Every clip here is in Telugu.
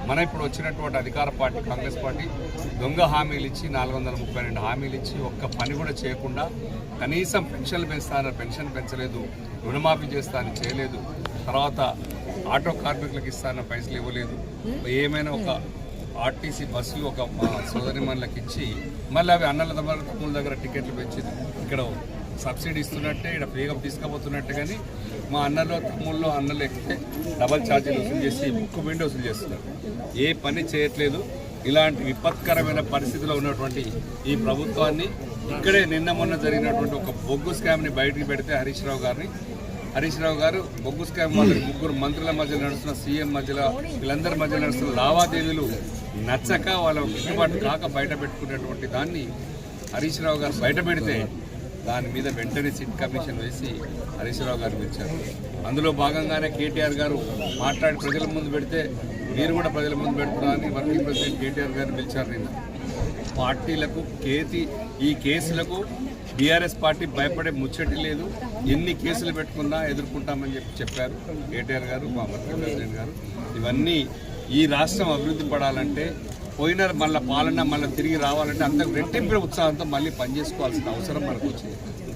మన ఇప్పుడు వచ్చినటువంటి అధికార పార్టీ కాంగ్రెస్ పార్టీ దొంగ హామీలు ఇచ్చి 432 హామీలు ఇచ్చి ఒక్క పని కూడా చేయకుండా కనీసం పెన్షన్లు పెంచుతానని పెన్షన్ పెంచలేదు, రుణమాఫీ చేస్తానని చేయలేదు, తర్వాత ఆటో కార్మికులకు ఇస్తానన్న పైసలు ఇవ్వలేదు, ఏమైనా ఒక ఆర్టీసీ బస్సులు ఒక సోదరిమణులకు ఇచ్చి మళ్ళీ అవి అన్నల తమ్ముల దగ్గర టికెట్లు పెంచింది. ఇక్కడ సబ్సిడీ ఇస్తున్నట్టే ఇక్కడ ఫ్రీగా తీసుకుపోతున్నట్టే, కానీ మా అన్నలు ఎక్కితే డబల్ ఛార్జీలు వసూలు చేసి ముక్కు పిండి వసూలు చేస్తున్నారు. ఏ పని చేయట్లేదు. ఇలాంటి విపత్కరమైన పరిస్థితిలో ఉన్నటువంటి ఈ ప్రభుత్వాన్ని ఇక్కడే నిన్న మొన్న జరిగినటువంటి ఒక బొగ్గు స్కామ్ని బయటికి పెడితే హరీష్ రావు గారు బొగ్గు స్కామ్ వల్ల ముగ్గురు మంత్రుల మధ్య నడుస్తున్న సీఎం మధ్యలో వీళ్ళందరి మధ్య నడుస్తున్న లావాదేవీలు నచ్చక వాళ్ళ గిట్టుబాటు కాక బయట పెట్టుకున్నటువంటి దాన్ని హరీష్ రావు గారు బయట పెడితే దాని మీద వెంటనే సిట్ కమిషన్ వేసి హరీష్ రావు గారు పిలిచారు. అందులో భాగంగానే కేటీఆర్ గారు మాట్లాడి ప్రజల ముందు పెడితే మీరు కూడా ప్రజల ముందు పెడుతున్నారని వర్కింగ్ ప్రెసిడెంట్ కేటీఆర్ గారిని పిలిచారు. నిన్న పార్టీలకు ఈ కేసులకు బీఆర్ఎస్ పార్టీ భయపడే ముచ్చటి లేదు, ఎన్ని కేసులు పెట్టుకున్నా ఎదుర్కొంటామని చెప్పారు కేటీఆర్ గారు, మా వర్కింగ్ ప్రెసిడెంట్ గారు. ఇవన్నీ ఈ రాష్ట్రం అభివృద్ధి పడాలంటే పోయిన పాలన మళ్ళీ తిరిగి రావాలంటే అంత రెట్టింపు ఉత్సాహంతో మళ్ళీ పనిచేసుకోవాల్సిన అవసరం మనకు వచ్చింది.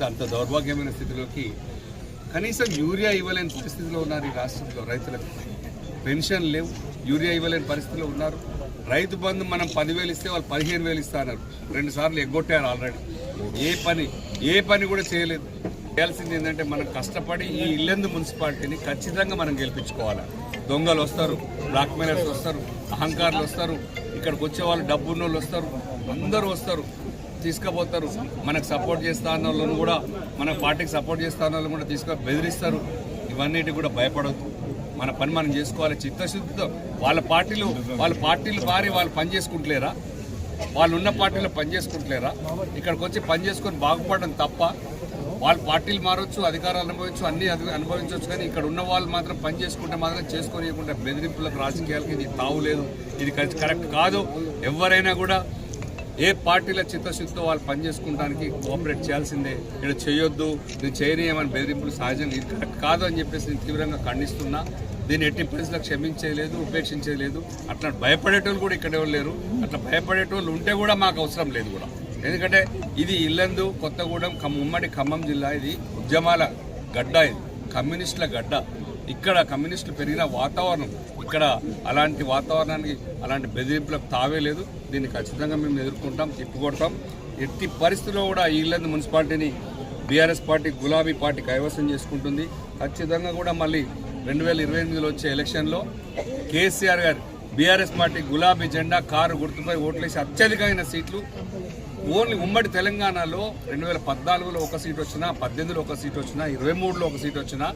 అంత దౌర్భాగ్యమైన స్థితిలోకి కనీసం యూరియా ఇవ్వలేని పరిస్థితిలో ఉన్నారు ఈ రాష్ట్రంలో. రైతులకు పెన్షన్ లేవు, యూరియా ఇవ్వలేని పరిస్థితిలో ఉన్నారు. రైతు బంధు మనం 10,000 ఇస్తే వాళ్ళు 15,000 ఇస్తున్నారు. 2 సార్లు ఎగ్గొట్టారు ఆల్రెడీ. ఏ పని కూడా చేయలేదు. చేయాల్సింది ఏంటంటే మనం కష్టపడి ఈ ఇల్లెందు మున్సిపాలిటీని ఖచ్చితంగా మనం గెలిపించుకోవాలి. దొంగలు వస్తారు, బ్లాక్ మెయిలర్స్ వస్తారు, అహంకారులు వస్తారు, ఇక్కడికి వచ్చే వాళ్ళు డబ్బున్న వాళ్ళు వస్తారు, అందరూ వస్తారు, తీసుకుపోతారు. మనకు సపోర్ట్ చేస్తా అన్న వాళ్ళని కూడా, మన పార్టీకి సపోర్ట్ చేస్తా అన్న వాళ్ళని కూడా తీసుకొని బెదిరిస్తారు. ఇవన్నిటి కూడా భయపడద్దు. మన పని మనం చేసుకోవాలి చిత్తశుద్ధితో. వాళ్ళ పార్టీలు మారి వాళ్ళు పని చేసుకుంటలేరా? వాళ్ళు ఉన్న పార్టీలో పని చేసుకుంటలేరా? ఇక్కడికి వచ్చి పని చేసుకొని బాగుపడడం తప్ప వాళ్ళ పార్టీలు మారవచ్చు, అధికారాలు అనుభవించు, అన్ని అనుభవించవచ్చు, కానీ ఇక్కడ ఉన్న వాళ్ళు మాత్రం పని చేసుకుంటే మాత్రం చేసుకోనియకుండా బెదిరింపులకు రాజకీయాలకి ఇది తావులేదు. ఇది కరెక్ట్ కాదు. ఎవరైనా కూడా ఏ పార్టీల చిత్తశుద్ధితో వాళ్ళు పని చేసుకోవడానికి కోఆపరేట్ చేయాల్సిందే. ఇక్కడ చేయొద్దు, ఇది చేయనీయమని బెదిరింపులు సహజంగా ఇది కరెక్ట్ కాదు అని చెప్పేసి నేను తీవ్రంగా ఖండిస్తున్నా. దీన్ని ఎట్టి పరిస్థితుల్లో క్షమించేయలేదు, ఉపేక్షించేయలేదు. అట్లా భయపడేటోళ్ళు కూడా ఇక్కడ ఎవరు లేరు. అట్లా భయపడేటోళ్ళు ఉంటే కూడా మాకు అవసరం లేదు కూడా. ఎందుకంటే ఇది ఇల్లందు, కొత్తగూడెం, ఉమ్మడి ఖమ్మం జిల్లా. ఇది ఉద్యమాల గడ్డ, ఇది కమ్యూనిస్టుల గడ్డ. ఇక్కడ కమ్యూనిస్టులు పెరిగిన వాతావరణం. ఇక్కడ అలాంటి వాతావరణానికి అలాంటి బెదిరింపులకు తావే లేదు. దీన్ని ఖచ్చితంగా మేము ఎదుర్కొంటాం, తిప్పుకొడతాం. ఎట్టి పరిస్థితుల్లో కూడా ఈ ఇల్లందు మున్సిపాలిటీని బీఆర్ఎస్ పార్టీ, గులాబీ పార్టీ కైవసం చేసుకుంటుంది. ఖచ్చితంగా కూడా మళ్ళీ 2028లో వచ్చే ఎలక్షన్లో కేసీఆర్ గారు బీఆర్ఎస్ పార్టీ గులాబీ జెండా కారు గుర్తుపై ఓట్లేసి అత్యధికమైన సీట్లు ఓన్లీ ఉమ్మడి తెలంగాణలో 2014లో ఒక సీట్ వచ్చినా, 18లో ఒక సీట్ వచ్చినా, 23లో ఒక సీట్ వచ్చినా,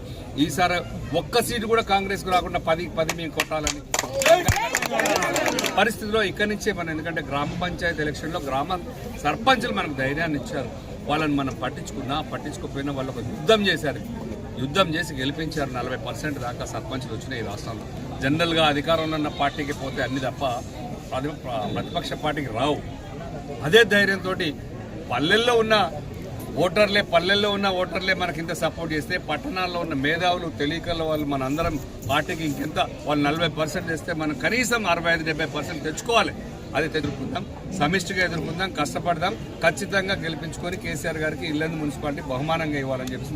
ఈసారి ఒక్క సీటు కూడా కాంగ్రెస్కు రాకుండా 10 మేము కొట్టాలని పరిస్థితిలో ఇక్కడి నుంచే మనం. ఎందుకంటే గ్రామ పంచాయతీ ఎలక్షన్లో గ్రామ సర్పంచులు మనకు ధైర్యాన్ని ఇచ్చారు. వాళ్ళని మనం పట్టించుకోకపోయినా వాళ్ళు ఒక యుద్ధం చేసి గెలిపించారు. 40% దాకా సర్పంచులు వచ్చినాయి ఈ రాష్ట్రంలో. జనరల్గా అధికారంలో ఉన్న పార్టీకి పోతే అన్ని తప్ప ప్రతిపక్ష పార్టీకి రావు. అదే ధైర్యంతో పల్లెల్లో ఉన్న ఓటర్లే మనకి ఇంత సపోర్ట్ చేస్తే, పట్టణాల్లో ఉన్న మేధావులు, తెలియకల వాళ్ళు మన అందరం పార్టీకి ఇంకెంత వాళ్ళు 40% చేస్తే మనం కనీసం 65-70% తెచ్చుకోవాలి. అది ఎదుర్కొందాం, సమిష్టిగా ఎదుర్కొందాం, కష్టపడదాం. ఖచ్చితంగా గెలిపించుకొని కేసీఆర్ గారికి ఇల్లందు మున్సిపాలిటీ బహుమానంగా ఇవ్వాలని చెప్పేసి